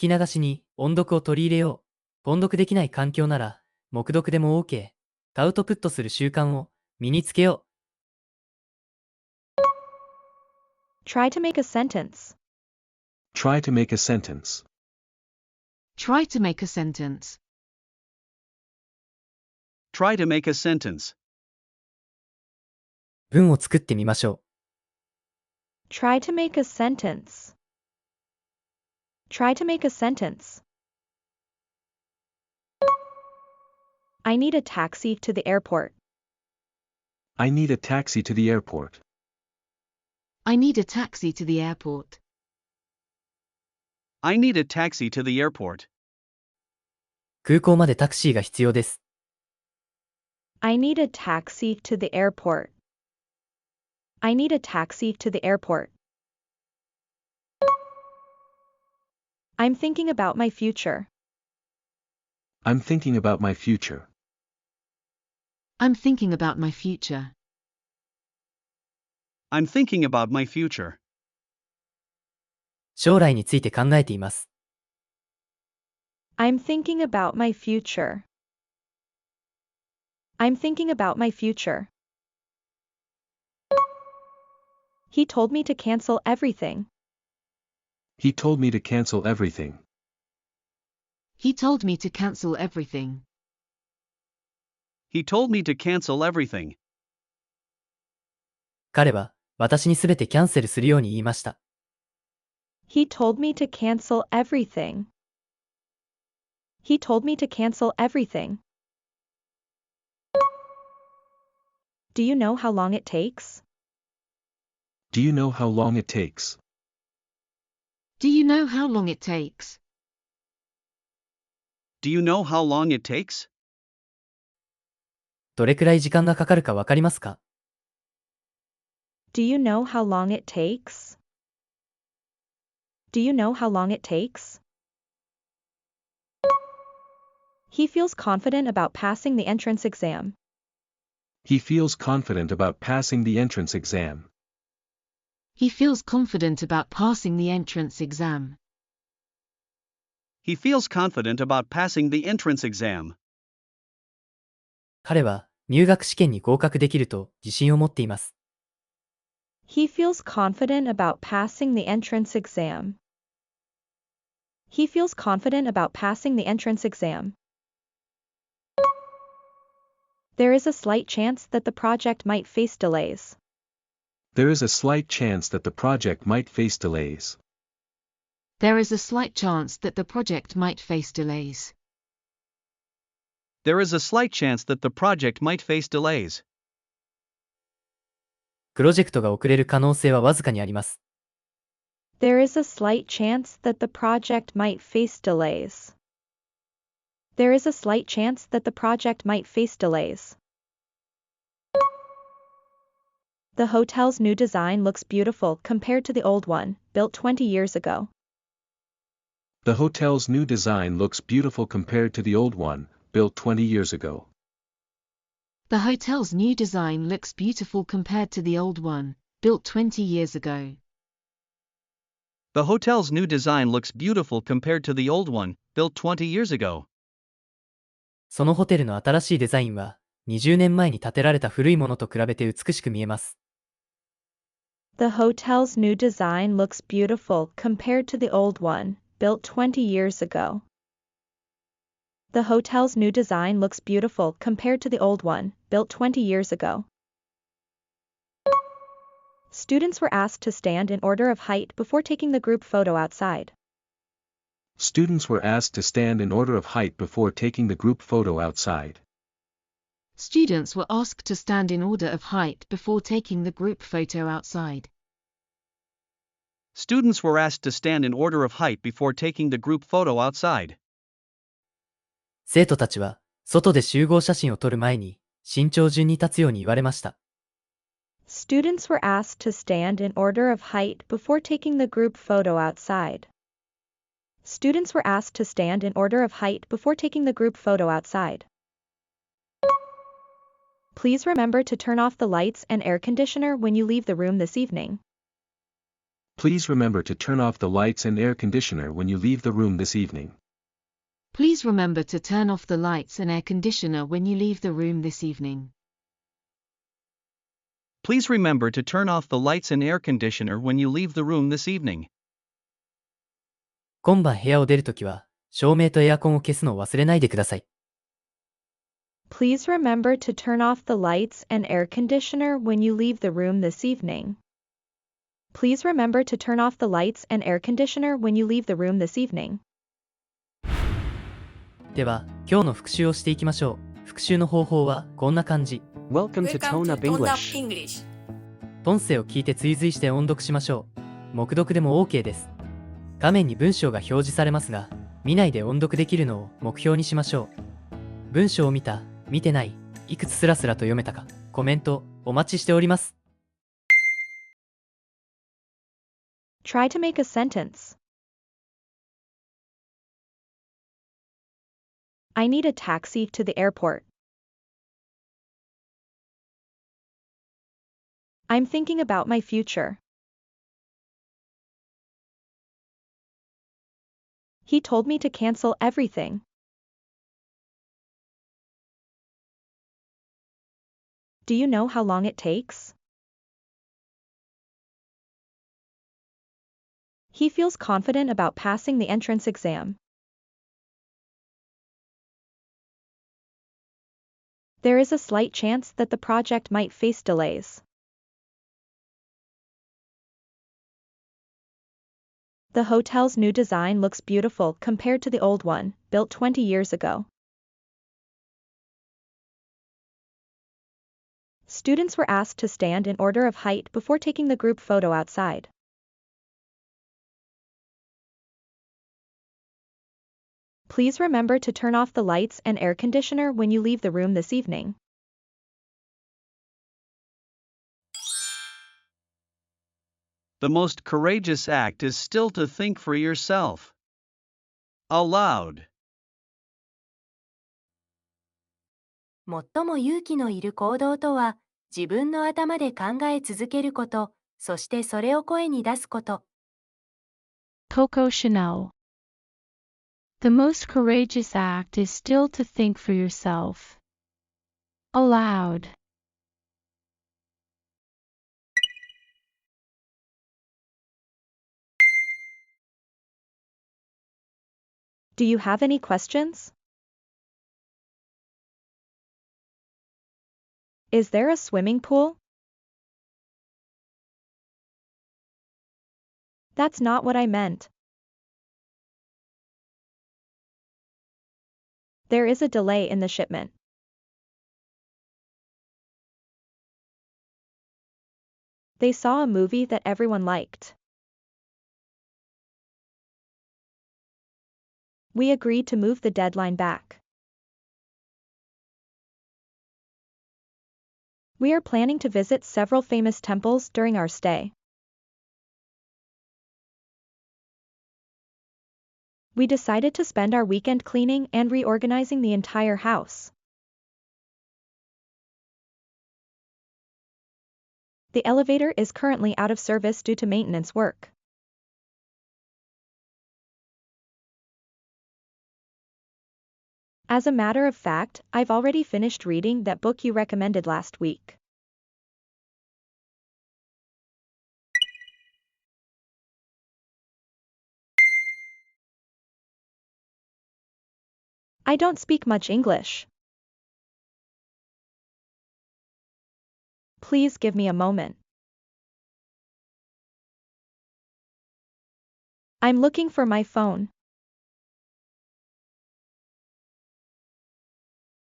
き流しに音読を取り入れよう。音読できない環境なら、黙読でも OK。アウトプットする習慣を身につけよう。Try to make a sentence. Try to make a sentence. Try to make a sentence. Try to make a sentence. 文を作ってみましょ Try to make a sentence. Try to make a sentence. I need a taxi to the airport. I need a taxi to the airport. I need a taxi to the airport. I need a taxi to the airport. う。空港までタクシーが必要です。I need a taxi to the airport. I need a taxi to the airport. I'm thinking about my future. I'm thinking about my future. I'm thinking about my future. I'm thinking about my future. 将来について考えています。I'm thinking about my future. I'm thinking about my future. He told me to cancel everything. He told me to cancel everything. He told me to cancel everything. He told me to cancel everything. 彼は私にすべてキャンセルするように言いました。He told me to cancel everything. He told me to cancel everything. Do you know how long it takes? Do you know how long it takes? Do you know how long it takes? Do you know how long it takes? どれくらい時間がかかるかわかりますか？ Do you know how long it takes? Do you know how long it takes? He feels confident about passing the entrance exam. He feels confident about passing the entrance exam. He feels confident about passing the entrance exam. He feels confident about passing the entrance exam. 彼は入学試験に合格できると自信を持っています。He feels confident about passing the entrance exam. He feels confident about passing the entrance exam. There is a slight chance that the project might face delays. There is a slight chance that the project might face delays. There is a slight chance that the project might face delays. There is a slight chance that the project might face delays. プロジェクトが遅れる可能性はわずかにあります。There is a slight chance that the project might face delays. There is a slight chance that the project might face delays. The hotel's new design looks beautiful compared to the old one, built 20 years ago. The hotel's new design looks beautiful compared to the old one, built 20 years ago. The hotel's new design looks beautiful compared to the old one, built 20 years ago. The hotel's new design looks beautiful compared to the old one, built 20 years ago. そのホテルの新しいデザインは、20年前に建てられた古いものと比べて美しく見えます。The hotel's new design looks beautiful compared to the old one, built 20 years ago. The hotel's new design looks beautiful compared to the old one, built 20 years ago. Students were asked to stand in order of height before taking the group photo outside. Students were asked to stand in order of height before taking the group photo outside. Students were asked to stand in order of height before taking the group photo outside. Students were asked to stand in order of height before taking the group photo outside. 生徒たちは、外で集合写真を撮る前に、身長順に立つように言われました。Students were asked to stand in order of height before taking the group photo outside. Students were asked to stand in order of height before taking the group photo outside. Please remember to turn off the lights and air conditioner when you leave the room this evening. Please remember to turn off the lights and air conditioner when you leave the room this evening. Please remember to turn off the lights and air conditioner when you leave the room this evening. Please remember to turn off the lights and air conditioner when you leave the room this evening. 今晩部屋を出るときは、照明とエアコンを消すのを忘れないでください。Please remember to turn off the lights and air conditioner when you leave the room this evening. Please remember to turn off the lights and air conditioner when you leave the room this evening. では、今日の復習をしていきましょう。復習の方法はこんな感じ。Welcome to Tone Up English. 音声を聞いて追随して音読しましょう。黙読でも OK です。画面に文章が表示されますが、見ないで音読できるのを目標にしましょう。文章を見た、見てない、いくつスラスラと読めたか、コメントお待ちしております。Try to make a sentence. I need a taxi to the airport. I'm thinking about my future. He told me to cancel everything. Do you know how long it takes? He feels confident about passing the entrance exam. There is a slight chance that the project might face delays. The hotel's new design looks beautiful compared to the old one, built 20 years ago. Students were asked to stand in order of height before taking the group photo outside. Please remember to turn off the lights and air conditioner when you leave the room this evening. The most courageous act is still to think for yourself. Aloud. 最も勇気のいる行動とは、自分の頭で考え続けること、そしてそれを声に出すこと。Coco Chanel. The most courageous act is still to think for yourself. Aloud. Do you have any questions? Is there a swimming pool? That's not what I meant. There is a delay in the shipment. They saw a movie that everyone liked. We agreed to move the deadline back. We are planning to visit several famous temples during our stay. We decided to spend our weekend cleaning and reorganizing the entire house. The elevator is currently out of service due to maintenance work. As a matter of fact, I've already finished reading that book you recommended last week. I don't speak much English. Please give me a moment. I'm looking for my phone.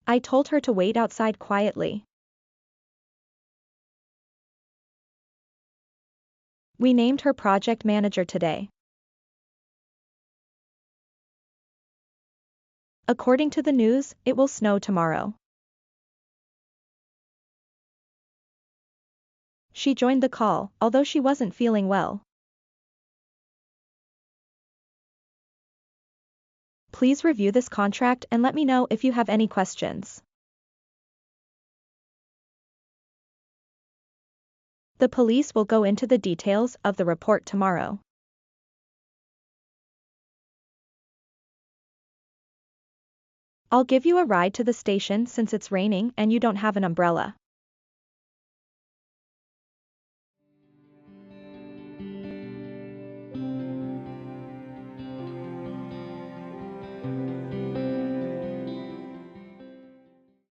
I told her to wait outside quietly. We named her project manager today. According to the news, it will snow tomorrow. She joined the call, although she wasn't feeling well. Please review this contract and let me know if you have any questions. The police will go into the details of the report tomorrow. I'll give you a ride to the station since it's raining and you don't have an umbrella.